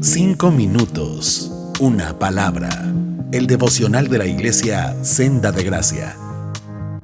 5 minutos, una palabra. El devocional de la iglesia Senda de Gracia.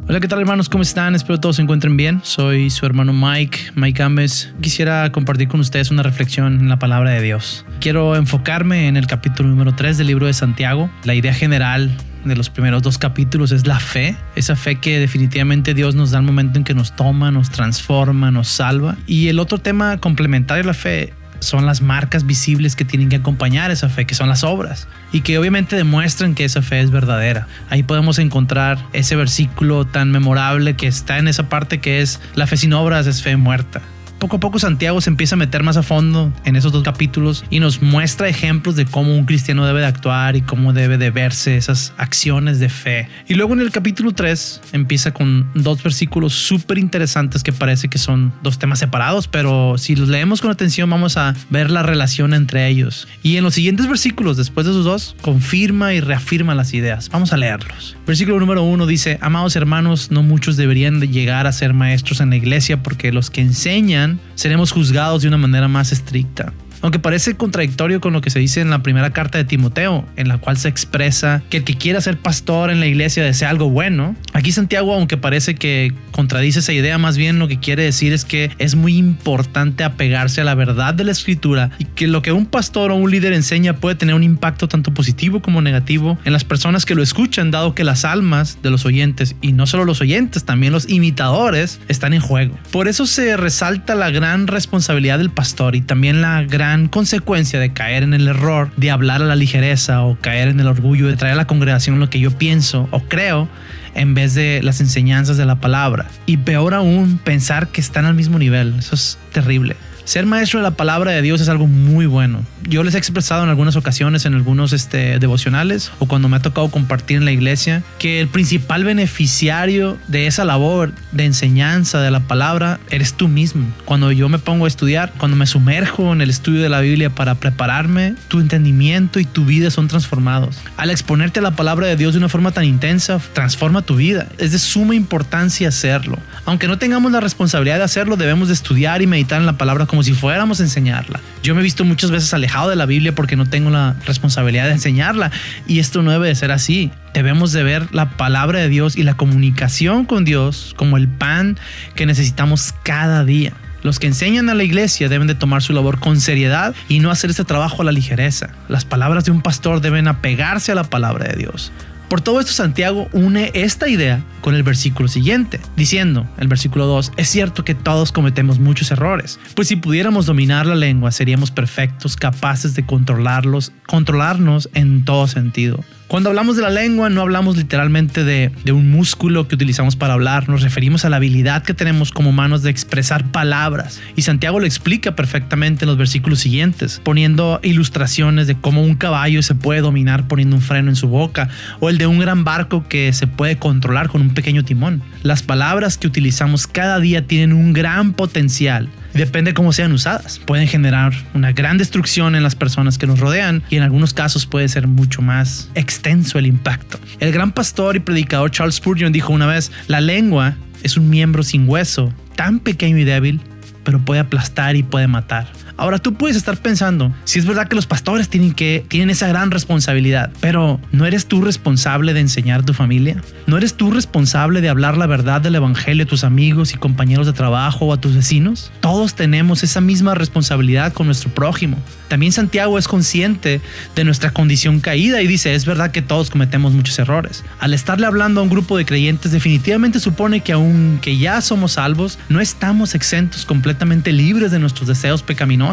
Hola, ¿qué tal, hermanos? ¿Cómo están? Espero todos se encuentren bien. Soy su hermano Mike Gámez. Quisiera compartir con ustedes una reflexión en la palabra de Dios. Quiero enfocarme en el capítulo número 3 del libro de Santiago. La idea general de los primeros 2 capítulos es la fe. Esa fe que definitivamente Dios nos da al momento en que nos toma, nos transforma, nos salva. Y el otro tema complementario a la fe son las marcas visibles que tienen que acompañar esa fe, que son las obras, y que obviamente demuestran que esa fe es verdadera. Ahí podemos encontrar ese versículo tan memorable que está en esa parte que es: la fe sin obras es fe muerta. Poco a poco Santiago se empieza a meter más a fondo en esos 2 capítulos y nos muestra ejemplos de cómo un cristiano debe de actuar y cómo debe de verse esas acciones de fe. Y luego en el capítulo 3 empieza con 2 versículos súper interesantes que parece que son 2 temas separados, pero si los leemos con atención vamos a ver la relación entre ellos. Y en los siguientes versículos, después de esos 2, confirma y reafirma las ideas. Vamos a leerlos. Versículo número 1 dice: amados hermanos, no muchos deberían de llegar a ser maestros en la iglesia, porque los que enseñan seremos juzgados de una manera más estricta. Aunque parece contradictorio con lo que se dice en la primera carta de Timoteo, en la cual se expresa que el que quiera ser pastor en la iglesia desea algo bueno, aquí Santiago, aunque parece que contradice esa idea, más bien lo que quiere decir es que es muy importante apegarse a la verdad de la escritura, y que lo que un pastor o un líder enseña puede tener un impacto tanto positivo como negativo en las personas que lo escuchan, dado que las almas de los oyentes, y no solo los oyentes, también los imitadores, están en juego. Por eso se resalta la gran responsabilidad del pastor y también la gran consecuencia de caer en el error de hablar a la ligereza o caer en el orgullo de traer a la congregación lo que yo pienso o creo en vez de las enseñanzas de la palabra. Y peor aún, pensar que están al mismo nivel. Eso es terrible. Ser maestro de la palabra de Dios es algo muy bueno. Yo les he expresado en algunas ocasiones, en algunos devocionales, o cuando me ha tocado compartir en la iglesia, que el principal beneficiario de esa labor de enseñanza de la palabra eres tú mismo. Cuando yo me pongo a estudiar, cuando me sumerjo en el estudio de la Biblia para prepararme, tu entendimiento y tu vida son transformados. Al exponerte a la palabra de Dios de una forma tan intensa, transforma tu vida. Es de suma importancia hacerlo. Aunque no tengamos la responsabilidad de hacerlo, debemos de estudiar y meditar en la palabra como si fuéramos a enseñarla. Yo me he visto muchas veces alejado de la Biblia porque no tengo la responsabilidad de enseñarla, y esto no debe de ser así. Debemos de ver la palabra de Dios y la comunicación con Dios como el pan que necesitamos cada día. Los que enseñan a la iglesia deben de tomar su labor con seriedad y no hacer este trabajo a la ligereza. Las palabras de un pastor deben apegarse a la palabra de Dios. Por todo esto, Santiago une esta idea con el versículo siguiente, diciendo, el versículo 2, es cierto que todos cometemos muchos errores, pues si pudiéramos dominar la lengua seríamos perfectos, capaces de controlarnos en todo sentido. Cuando hablamos de la lengua no hablamos literalmente de un músculo que utilizamos para hablar, nos referimos a la habilidad que tenemos como humanos de expresar palabras, y Santiago lo explica perfectamente en los versículos siguientes, poniendo ilustraciones de cómo un caballo se puede dominar poniendo un freno en su boca, o el de un gran barco que se puede controlar con un pequeño timón. Las palabras que utilizamos cada día tienen un gran potencial. Depende cómo sean usadas. Pueden generar una gran destrucción en las personas que nos rodean, y en algunos casos puede ser mucho más extenso el impacto. El gran pastor y predicador Charles Spurgeon dijo una vez: la lengua es un miembro sin hueso, tan pequeño y débil, pero puede aplastar y puede matar. Ahora tú puedes estar pensando, si es verdad que los pastores tienen esa gran responsabilidad, pero ¿no eres tú responsable de enseñar a tu familia? ¿No eres tú responsable de hablar la verdad del evangelio a tus amigos y compañeros de trabajo o a tus vecinos? Todos tenemos esa misma responsabilidad con nuestro prójimo. También Santiago es consciente de nuestra condición caída y dice, es verdad que todos cometemos muchos errores. Al estarle hablando a un grupo de creyentes, definitivamente supone que aunque ya somos salvos, no estamos exentos, completamente libres de nuestros deseos pecaminosos.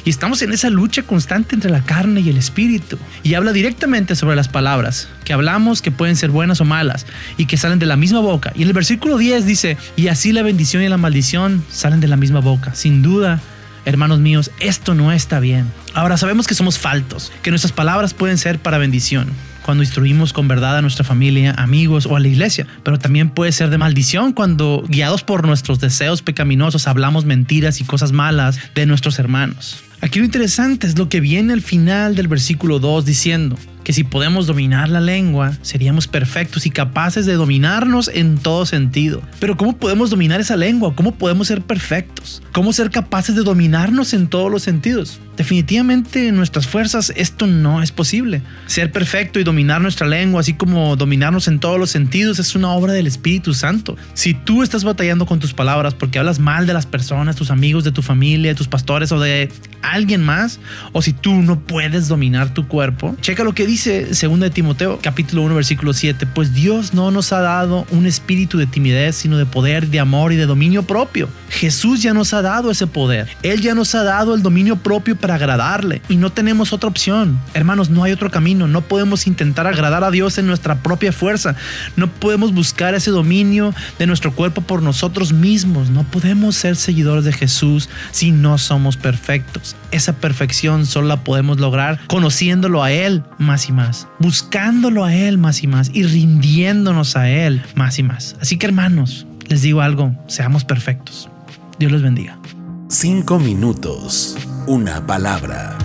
Y estamos en esa lucha constante entre la carne y el espíritu. Y habla directamente sobre las palabras que hablamos, que pueden ser buenas o malas y que salen de la misma boca. Y en el versículo 10 dice, y así la bendición y la maldición salen de la misma boca. Sin duda, hermanos míos, esto no está bien. Ahora sabemos que somos faltos, que nuestras palabras pueden ser para bendición cuando instruimos con verdad a nuestra familia, amigos o a la iglesia, pero también puede ser de maldición cuando, guiados por nuestros deseos pecaminosos, hablamos mentiras y cosas malas de nuestros hermanos. Aquí lo interesante es lo que viene al final del versículo 2 diciendo, que si podemos dominar la lengua, seríamos perfectos y capaces de dominarnos en todo sentido. Pero ¿cómo podemos dominar esa lengua? ¿Cómo podemos ser perfectos? ¿Cómo ser capaces de dominarnos en todos los sentidos? Definitivamente en nuestras fuerzas esto no es posible. Ser perfecto y dominar nuestra lengua, así como dominarnos en todos los sentidos, es una obra del Espíritu Santo. Si tú estás batallando con tus palabras porque hablas mal de las personas, tus amigos, de tu familia, de tus pastores o de alguien más, o si tú no puedes dominar tu cuerpo, checa lo que dice 2 de Timoteo, capítulo 1, versículo 7. Pues Dios no nos ha dado un espíritu de timidez, sino de poder, de amor y de dominio propio. Jesús ya nos ha dado ese poder. Él ya nos ha dado el dominio propio para agradarle y no tenemos otra opción. Hermanos, no hay otro camino. No podemos intentar agradar a Dios en nuestra propia fuerza. No podemos buscar ese dominio de nuestro cuerpo por nosotros mismos. No podemos ser seguidores de Jesús si no somos perfectos. Esa perfección solo la podemos lograr conociéndolo a Él más y más, buscándolo a Él más y más y rindiéndonos a Él más y más. Así que, hermanos, les digo algo, seamos perfectos. Dios les bendiga. 5 minutos, una palabra.